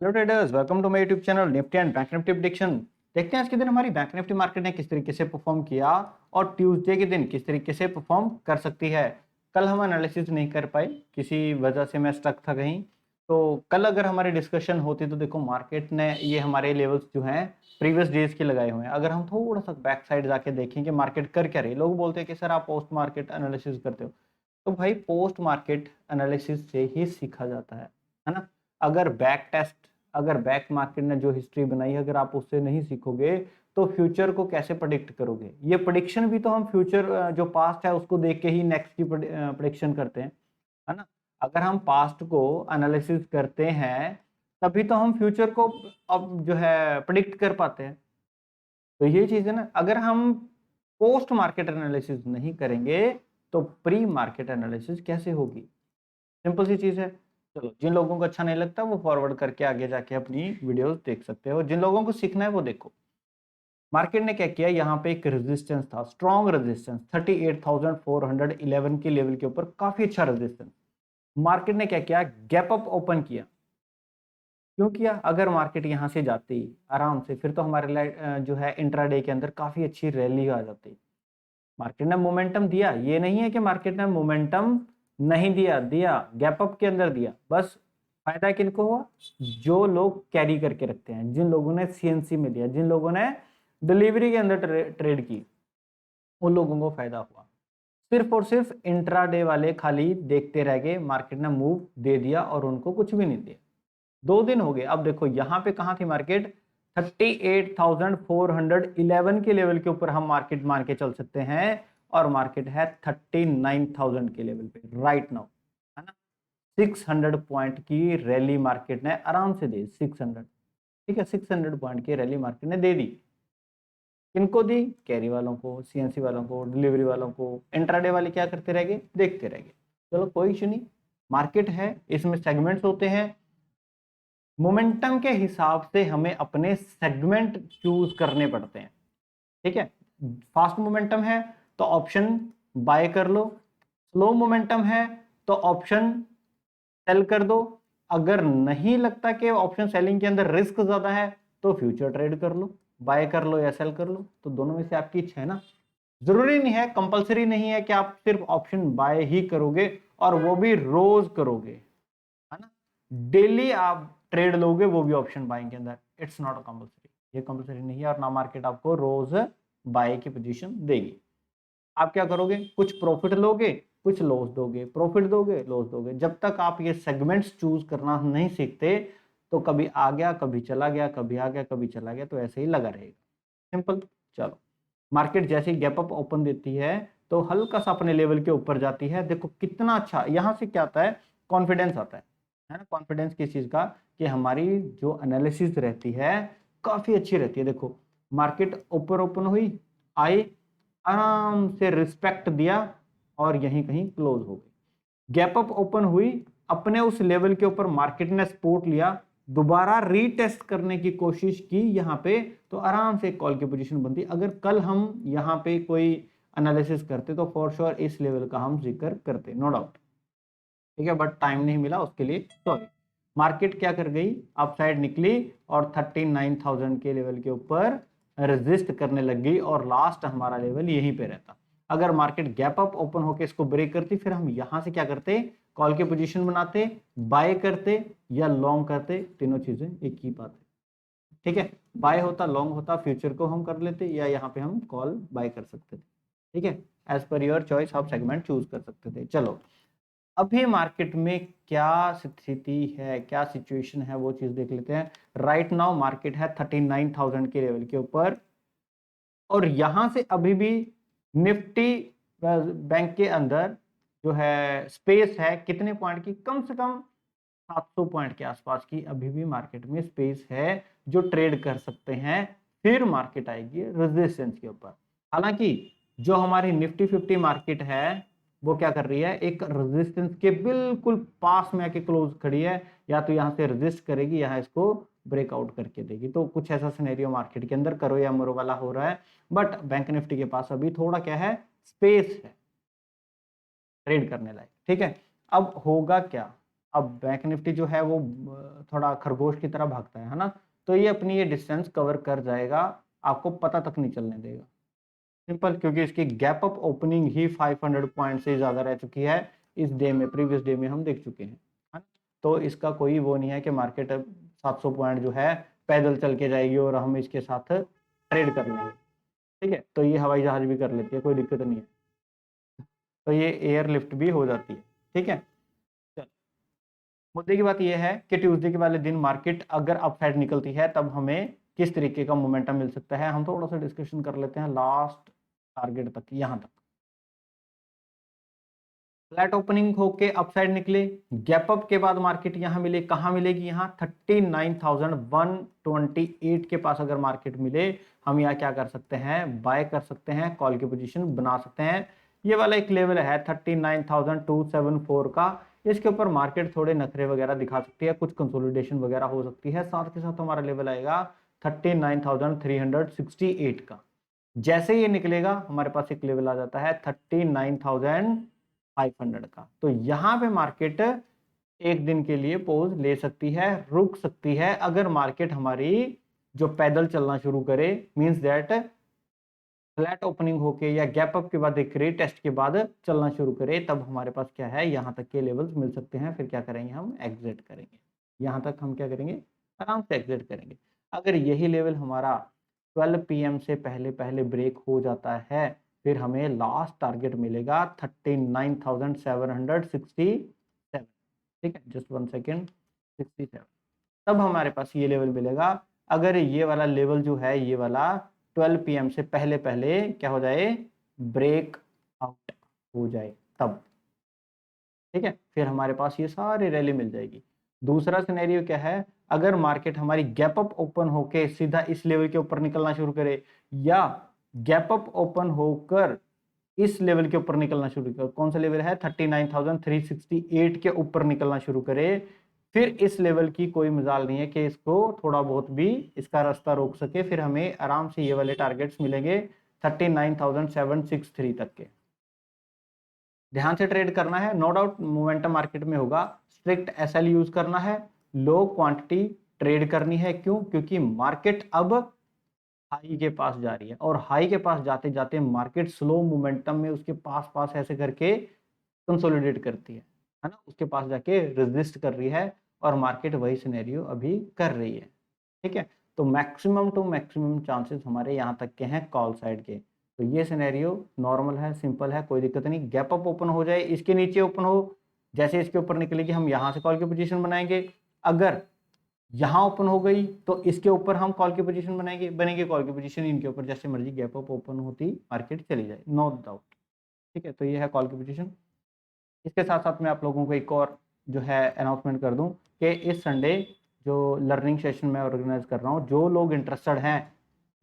Hello traders, welcome to my YouTube channel Nifty and Bank Nifty prediction. देखते हैं आज के दिन हमारी बैंक निफ्टी मार्केट ने किस तरीके से परफॉर्म किया और ट्यूसडे के दिन किस तरीके से परफॉर्म कर सकती है। कल हम एनालिसिस नहीं कर पाए, किसी वजह से मैं स्टक था कहीं। तो कल अगर हमारी डिस्कशन होती तो देखो मार्केट ने ये हमारे लेवल्स जो हैं प्रीवियस डेज के लगाए हुए हैं। अगर हम थोड़ा सा बैक साइड जाके देखें कि मार्केट कर क्या रही, लोग बोलते हैं कि सर आप पोस्ट मार्केट एनालिसिस करते हो। तो भाई पोस्ट मार्केट एनालिसिस से ही सीखा जाता है ना। अगर बैक टेस्ट, अगर बैक मार्केट ने जो हिस्ट्री बनाई है अगर आप उससे नहीं सीखोगे तो फ्यूचर को कैसे प्रेडिक्ट करोगे। ये प्रेडिक्शन भी तो हम फ्यूचर जो पास्ट है उसको देख के ही नेक्स्ट की प्रेडिक्शन करते हैं, है ना। अगर हम पास्ट को एनालिसिस करते हैं तभी तो हम फ्यूचर को अब जो है प्रिडिक्ट कर पाते हैं। तो ये चीज है ना, अगर हम पोस्ट मार्केट एनालिसिस नहीं करेंगे तो प्री मार्केट एनालिसिस कैसे होगी। सिंपल सी चीज है। चलो, जिन लोगों को अच्छा नहीं लगता वो फॉरवर्ड करके आगे जाके अपनी वीडियोस देख सकते हो, जिन लोगों को सीखना है वो देखो। मार्केट ने क्या किया, यहाँ पे एक रेजिस्टेंस था, स्ट्रॉन्ग रेजिस्टेंस 38,411 के लेवल के ऊपर, काफी अच्छा रेजिस्टेंस। मार्केट ने क्या किया, गैप अप ओपन किया। क्यों किया, अगर मार्केट यहाँ से जाती आराम से फिर तो हमारे लिए जो है इंट्राडे के अंदर काफी अच्छी रैली आ जाती। मार्केट ने मोमेंटम दिया, ये नहीं है कि मार्केट ने मोमेंटम नहीं दिया, दिया गैप अप के अंदर दिया। बस फायदा किनको हुआ, जो लोग कैरी करके रखते हैं, जिन लोगों ने सीएनसी में दिया, जिन लोगों ने डिलीवरी के अंदर ट्रेड की, उन लोगों को फायदा हुआ। सिर्फ और सिर्फ इंट्राडे वाले खाली देखते रह गए, मार्केट ने मूव दे दिया और उनको कुछ भी नहीं दिया। 2 दिन हो गए, अब देखो यहाँ पे कहाँ थी मार्केट, 38,411 के लेवल के ऊपर हम मार्केट मान के चल सकते हैं, और मार्केट है 39,000 के लेवल पे राइट नाउ, है ना। 600 पॉइंट की रैली मार्केट ने आराम से दी, 600, ठीक है, 600 पॉइंट की रैली मार्केट ने दे दी। किनको दी, कैरी वालों को, सीएनसी वालों को, डिलीवरी वालों को। इंट्राडे वाले क्या करते रह गए, देखते रह गए। चलो कोई इशू नहीं, मार्केट है, इसमें सेगमेंट्स होते हैं। मोमेंटम के हिसाब से हमें अपने सेगमेंट चूज करने पड़ते हैं, ठीक है। फास्ट मोमेंटम है तो ऑप्शन बाय कर लो, स्लो मोमेंटम है तो ऑप्शन सेल कर दो। अगर नहीं लगता कि ऑप्शन सेलिंग के अंदर रिस्क ज्यादा है तो फ्यूचर ट्रेड कर लो, बाय कर लो या सेल कर लो, तो दोनों में से आपकी इच्छा है ना। जरूरी नहीं है, कंपलसरी नहीं है कि आप सिर्फ ऑप्शन बाय ही करोगे और वो भी रोज करोगे, है ना। डेली आप ट्रेड लोगे वो भी ऑप्शन बाइंग के अंदर, इट्स नॉट कंपलसरी, ये कंपलसरी नहीं है। और ना मार्केट आपको रोज बाय की पोजीशन देगी। आप क्या करोगे, कुछ प्रॉफिट लोगे, कुछ लॉस दोगे, प्रॉफिट दोगे, लॉस दोगे। जब तक आप ये सेगमेंट्स चूज करना नहीं सीखते तो कभी आ गया, कभी चला गया, कभी आ गया, कभी चला गया, तो ऐसे ही लगा रहेगा। सिंपल। चलो, मार्केट जैसे ही गैप अप ओपन देती है तो हल्का सा अपने लेवल के ऊपर जाती है। देखो कितना अच्छा, यहां से क्या आता है, कॉन्फिडेंस आता है ना। कॉन्फिडेंस किस चीज का, कि हमारी जो एनालिसिस रहती है काफी अच्छी रहती है। देखो मार्केट ऊपर ओपन हुई, आई, आराम से रिस्पेक्ट दिया और यहीं कहीं क्लोज हो गई। गैप अप ओपन हुई, अपने उस लेवल के ऊपर मार्केट ने सपोर्ट लिया, दोबारा रीटेस्ट करने की कोशिश की यहाँ पे, तो आराम से कॉल की पोजीशन बनती। अगर कल हम यहाँ पे कोई एनालिसिस करते तो फॉर श्योर इस लेवल का हम जिक्र करते, नो डाउट, ठीक है। बट टाइम नहीं मिला उसके लिए, सॉरी। मार्केट क्या कर गई, अपसाइड निकली और 39,000 के लेवल के ऊपर रेजिस्ट करने लग गई, और लास्ट हमारा लेवल यहीं पे रहता। अगर मार्केट गैप अप ओपन होकर इसको ब्रेक करती फिर हम यहां से क्या करते, कॉल की पोजीशन बनाते, बाय करते या लॉन्ग करते, तीनों चीजें एक ही बात है, ठीक है। बाय होता, लॉन्ग होता, फ्यूचर को हम कर लेते या यहाँ पे हम कॉल बाय कर सकते थे, ठीक है। एज पर योर चॉइस आप सेगमेंट चूज कर सकते थे। चलो, अभी मार्केट में क्या स्थिति है, क्या सिचुएशन है, वो चीज देख लेते हैं। राइट नाउ मार्केट है 39,000 के लेवल के ऊपर, और यहां से अभी भी निफ्टी बैंक के अंदर जो है स्पेस है, कितने पॉइंट की, कम से कम 700 पॉइंट के आसपास की अभी भी मार्केट में स्पेस है जो ट्रेड कर सकते हैं। फिर मार्केट आएगी रेजिस्टेंस के ऊपर। हालांकि जो हमारी निफ्टी 50 मार्केट है वो क्या कर रही है, एक रेजिस्टेंस के बिल्कुल पास में आके क्लोज खड़ी है, या तो यहां से रेजिस्ट करेगी, यहां इसको ब्रेकआउट करके देगी। तो कुछ ऐसा सिनेरियो मार्केट के अंदर करो या मरो वाला हो रहा है। बट बैंक निफ्टी के पास अभी थोड़ा क्या है, स्पेस है ट्रेड करने लायक, ठीक है। अब होगा क्या, अब बैंक निफ्टी जो है वो थोड़ा खरगोश की तरह भागता है ना, तो ये अपनी ये डिस्टेंस कवर कर जाएगा, आपको पता तक नहीं चलने देगा। सिंपल, क्योंकि इसकी गैप अप ओपनिंग ही 500 पॉइंट से ज्यादा रह चुकी है इस डे में, प्रीवियस डे में हम देख चुके हैं, है ना? तो इसका कोई वो नहीं है कि मार्केट 700 पॉइंट जो है पैदल चल के जाएगी और हम इसके साथ ट्रेड कर लेंगे। ठीक है, तो ये हवाई जहाज भी कर लेती है, कोई दिक्कत नहीं है, तो ये एयर लिफ्ट भी हो जाती है। ठीक है, चल, मुद्दे की बात यह है कि ट्यूसडे के वाले दिन मार्केट अगर अपसाइड निकलती है तब हमें किस तरीके का मोमेंटम मिल सकता है, हम थोड़ा सा डिस्कशन कर लेते हैं लास्ट टारगेट तक, यहां तक। फ्लैट ओपनिंग होके अपसाइड निकले, गैप अप के बाद मार्केट यहां मिले, कहां मिलेगी, यहां 39,128 के पास अगर मार्केट मिले, हम यहाँ क्या कर सकते हैं, बाय कर सकते हैं, कॉल की पोजीशन बना सकते हैं। ये वाला एक लेवल है 39,274 का, इसके ऊपर मार्केट थोड़े नखरे वगैरह दिखा सकती है, कुछ कंसोलिडेशन वगैरह हो सकती है, साथ के साथ हमारा लेवल आएगा 39,368 का। जैसे ये निकलेगा हमारे पास एक लेवल आ जाता है 39,500 का, तो यहां पे मार्केट एक दिन के लिए पॉज ले सकती है, रुक सकती है। अगर मार्केट हमारी जो पैदल चलना शुरू करे, मींस दैट फ्लैट ओपनिंग होके या गैप अप के बाद एक टेस्ट के बाद चलना शुरू करे, तब हमारे पास क्या है, यहां तक के लेवल्स मिल सकते हैं। फिर क्या करेंगे, हम एग्जिट करेंगे, यहां तक हम क्या करेंगे, आराम से एग्जिट करेंगे। अगर यही लेवल हमारा 12 PM से पहले पहले ब्रेक हो जाता है, फिर हमें लास्ट टारगेट मिलेगा 39,767। ठीक है, जस्ट 1 सेकेंड, 67, तब हमारे पास ये लेवल मिलेगा। अगर ये वाला लेवल जो है, ये वाला 12 PM से पहले पहले क्या हो जाए, ब्रेक आउट हो जाए तब। ठीक है, फिर हमारे पास ये सारी रैली मिल जाएगी। दूसरा सिनेरियो क्या है, अगर मार्केट हमारी गैप अप ओपन होके सीधा इस लेवल के ऊपर निकलना शुरू करे, या गैप अप ओपन होकर इस लेवल के ऊपर निकलना शुरू करे, कौन सा लेवल है 39,368 के ऊपर निकलना शुरू करे, फिर इस लेवल की कोई मजाल नहीं है कि इसको थोड़ा बहुत भी इसका रास्ता रोक सके। फिर हमें आराम से ये वाले टारगेट्स मिलेंगे 39,763 तक के। ध्यान से ट्रेड करना है, नो डाउट मोमेंटम मार्केट में होगा, स्ट्रिक्ट एसएल यूज करना है, लो क्वांटिटी ट्रेड करनी है। क्यों, क्योंकि मार्केट अब हाई के पास जा रही है, और हाई के पास जाते जाते मार्केट स्लो मोमेंटम में उसके पास पास ऐसे करके कंसोलिडेट करती है ना, उसके पास जाके रेजिस्ट कर रही है, और मार्केट वही सिनेरियो अभी कर रही है। ठीक है, तो मैक्सिमम टू मैक्सिमम चांसेस हमारे यहाँ तक के हैं कॉल साइड के। तो ये सिनेरियो नॉर्मल है, सिंपल है, कोई दिक्कत नहीं। गैप अप ओपन हो जाए, इसके नीचे ओपन हो, जैसे इसके ऊपर निकलेगी हम यहाँ से कॉल की पोजीशन बनाएंगे। अगर यहाँ ओपन हो गई तो इसके ऊपर हम कॉल की पोजीशन बनाएंगे, बनेगी कॉल की पोजीशन, इनके ऊपर जैसे मर्जी गैप अप ओपन होती मार्केट चली जाए, नो डाउट। ठीक है, तो ये है कॉल की पोजीशन। इसके साथ साथ मैं आप लोगों को एक और जो है अनाउंसमेंट कर दूं कि इस संडे जो लर्निंग सेशन मैं ऑर्गेनाइज कर रहा हूं, जो लोग इंटरेस्टेड हैं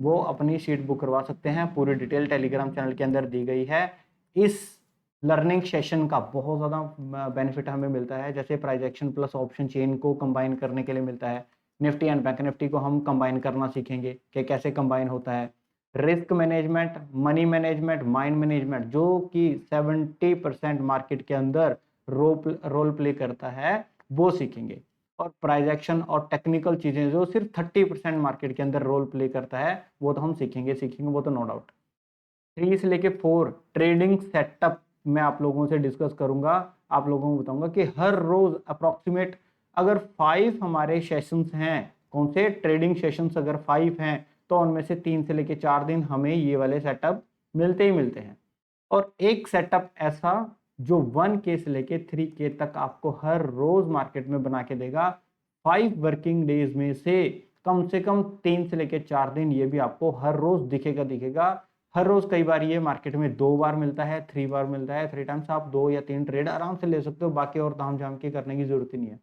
वो अपनी सीट बुक करवा सकते हैं। पूरी डिटेल टेलीग्राम चैनल के अंदर दी गई है। इस लर्निंग सेशन का बहुत ज़्यादा बेनिफिट हमें मिलता है, जैसे price action plus option chain को कंबाइन करने के लिए मिलता है। निफ्टी एंड बैंक निफ्टी को हम कंबाइन करना सीखेंगे कि कैसे कंबाइन होता है। Risk management, money management, mind management, जो कि 70% मार्केट के अंदर रोल प्ले करता है, वो सीखेंगे। और प्राइस एक्शन और टेक्निकल चीजें जो सिर्फ 30% मार्केट के अंदर रोल प्ले करता है, वो तो हम सीखेंगे, वो तो नो डाउट। 3 से लेके 4 ट्रेडिंग सेटअप मैं आप लोगों से डिस्कस करूंगा, आप लोगों को बताऊंगा कि हर रोज अप्रोक्सीमेट अगर 5 हमारे सेशंस हैं, कौन से ट्रेडिंग सेशंस अगर 5 हैं, तो उनमें से 3 से लेके 4 दिन हमें ये वाले सेटअप मिलते ही मिलते हैं। और एक सेटअप ऐसा जो 1K से लेके 3K तक आपको हर रोज मार्केट में बना के देगा। 5 वर्किंग डेज में से कम 3 से लेके 4 दिन ये भी आपको हर रोज दिखेगा। हर रोज कई बार ये मार्केट में 2 बार मिलता है, 3 बार मिलता है, 3 टाइम्स आप 2 या 3 ट्रेड आराम से ले सकते हो, बाकी और ताम झाम के करने की जरूरत ही नहीं है।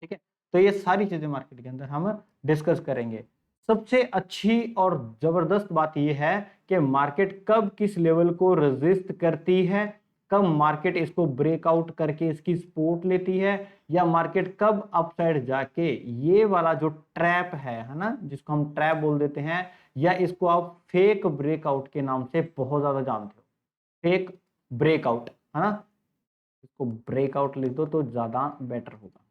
ठीक है, तो ये सारी चीजें मार्केट के अंदर हम डिस्कस करेंगे। सबसे अच्छी और जबरदस्त बात यह है कि मार्केट कब किस लेवल को रेजिस्ट करती है, कब मार्केट इसको ब्रेकआउट करके इसकी सपोर्ट लेती है, या मार्केट कब अपसाइड जाके ये वाला जो ट्रैप है ना, जिसको हम ट्रैप बोल देते हैं, या इसको आप फेक ब्रेकआउट के नाम से बहुत ज्यादा जानते हो, फेक ब्रेकआउट, है ना, इसको ब्रेकआउट लिख दो तो ज़्यादा बेटर होगा।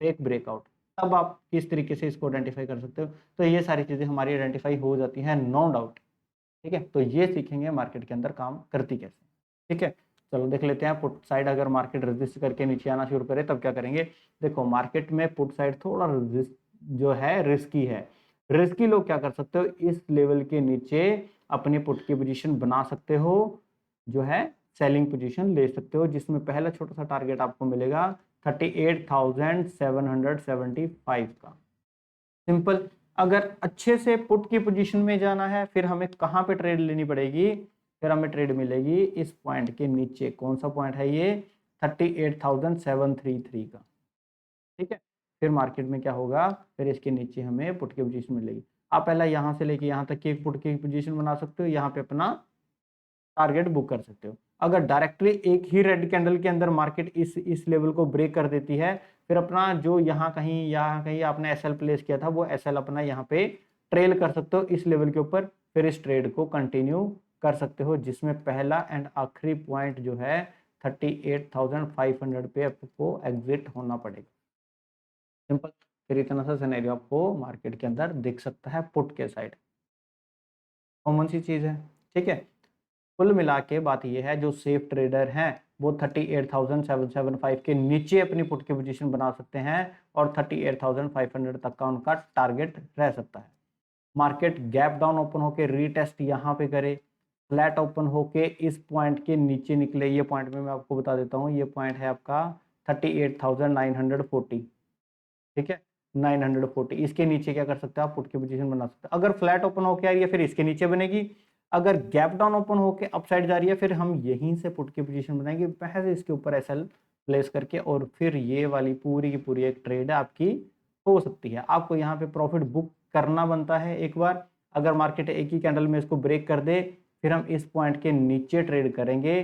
एक ब्रेकआउट, तब आप किस तरीके से इसको आइडेंटिफाई कर सकते हो। तो ये सारी चीज़ें हमारी आइडेंटिफाई हो जाती हैं, नो डाउट। ठीक है, तो ये सीखेंगे मार्केट के अंदर काम करती कैसे। ठीक है, चलो देख लेते हैं पुट साइड अगर मार्केट रेजिस्ट करके नीचे आना शुरू करे तब क्या करेंगे। देखो मार्केट में पुट साइड थोड़ा जो है रिस्की है। रिस्की लोग क्या कर सकते हो, इस लेवल के नीचे अपनी पुट की पोजीशन बना सकते हो, जो है सेलिंग पोजीशन ले सकते हो, जिसमें पहला छोटा सा टारगेट आपको मिलेगा 38,775 का। सिंपल। अगर अच्छे से पुट की पोजीशन में जाना है फिर हमें कहाँ पे ट्रेड लेनी पड़ेगी, फिर हमें ट्रेड मिलेगी इस पॉइंट के नीचे। कौन सा पॉइंट है ये, 38,733 का। ठीक है, फिर मार्केट में क्या होगा, फिर इसके नीचे हमें पुट की पोजीशन मिलेगी। आप पहला यहाँ से लेके यहाँ तक की एक पुट की पोजीशन बना सकते हो, यहाँ पे अपना टारगेट बुक कर सकते हो। अगर डायरेक्टली एक ही रेड कैंडल के अंदर मार्केट इस लेवल को ब्रेक कर देती है, फिर अपना जो यहाँ कहीं आपने एसएल प्लेस किया था वो एसएल अपना यहाँ पे ट्रेल कर सकते हो इस लेवल के ऊपर, फिर इस ट्रेड को कंटिन्यू कर सकते हो, जिसमें पहला एंड आखिरी पॉइंट जो है 38,500 पे आपको एग्जिट होना पड़ेगा। सिंपल। फिर इतना सा सिनेरियो आपको मार्केट के अंदर दिख सकता है पुट के साइड, कॉमन सी चीज है। ठीक है, कुल मिला के बात यह है, जो सेफ ट्रेडर हैं वो 38,775 के नीचे अपनी पुट की पोजीशन बना सकते हैं और 38,500 तक का उनका टारगेट रह सकता है। मार्केट गैप डाउन ओपन होके रीटेस्ट यहाँ पे करे, फ्लैट ओपन होके इस पॉइंट के नीचे निकले, ये पॉइंट में मैं आपको बता देता हूँ, ये पॉइंट है आपका 38,940। ठीक है, 940, इसके नीचे क्या कर सकते हो आप, पुट की पोजीशन बना सकते हो। अगर फ्लैट ओपन होके आ रही है फिर इसके नीचे बनेगी, अगर गैप डाउन ओपन होके अपसाइड जा रही है फिर हम यहीं से पुट की पोजीशन बनाएंगे पहले इसके ऊपर एसएल प्लेस करके, और फिर ये वाली पूरी की पूरी एक ट्रेड आपकी हो सकती है। आपको यहाँ पे प्रॉफिट बुक करना बनता है एक बार। अगर मार्केट एक ही कैंडल में इसको ब्रेक कर दे फिर हम इस पॉइंट के नीचे ट्रेड करेंगे,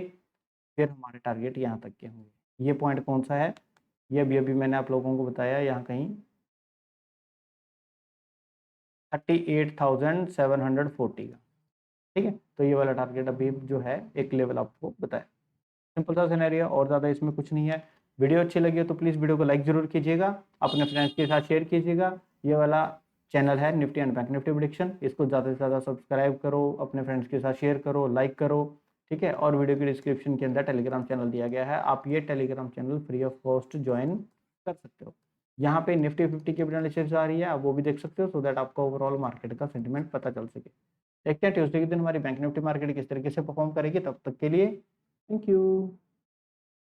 फिर हमारे टारगेट यहाँ तक के होंगे। ये पॉइंट कौन सा है, ये अभी मैंने आप लोगों को बताया, यहाँ कहीं 38,740 का। ठीक है, तो ये वाला टारगेट अभी जो है एक लेवल आपको बताया। सिंपल सा सिनेरियो, और ज़्यादा इसमें कुछ नहीं है। वीडियो अच्छी लगी हो तो प्लीज़ वीडियो को लाइक जरूर कीजिएगा, अपने फ्रेंड्स के साथ शेयर कीजिएगा। ये वाला चैनल है Nifty and Bank Nifty prediction, इसको ज़्यादा से ज़्यादा सब्सक्राइब करो, अपने फ्रेंड्स के साथ शेयर करो, लाइक करो। ठीक है, और वीडियो की डिस्क्रिप्शन के अंदर टेलीग्राम चैनल दिया गया है, आप ये Telegram channel free of cost join कर सकते हो। यहाँ पे निफ्टी 50 की एनालिसिस आ रही है, आप वो भी देख सकते हो, सो दैट आपको ओवरऑल मार्केट का सेंटिमेंट पता चल सके। देखते हैं ट्यूसडे के दिन हमारी बैंक निफ्टी मार्केट किस तरीके से परफॉर्म करेगी। तब तक के लिए थैंक यू।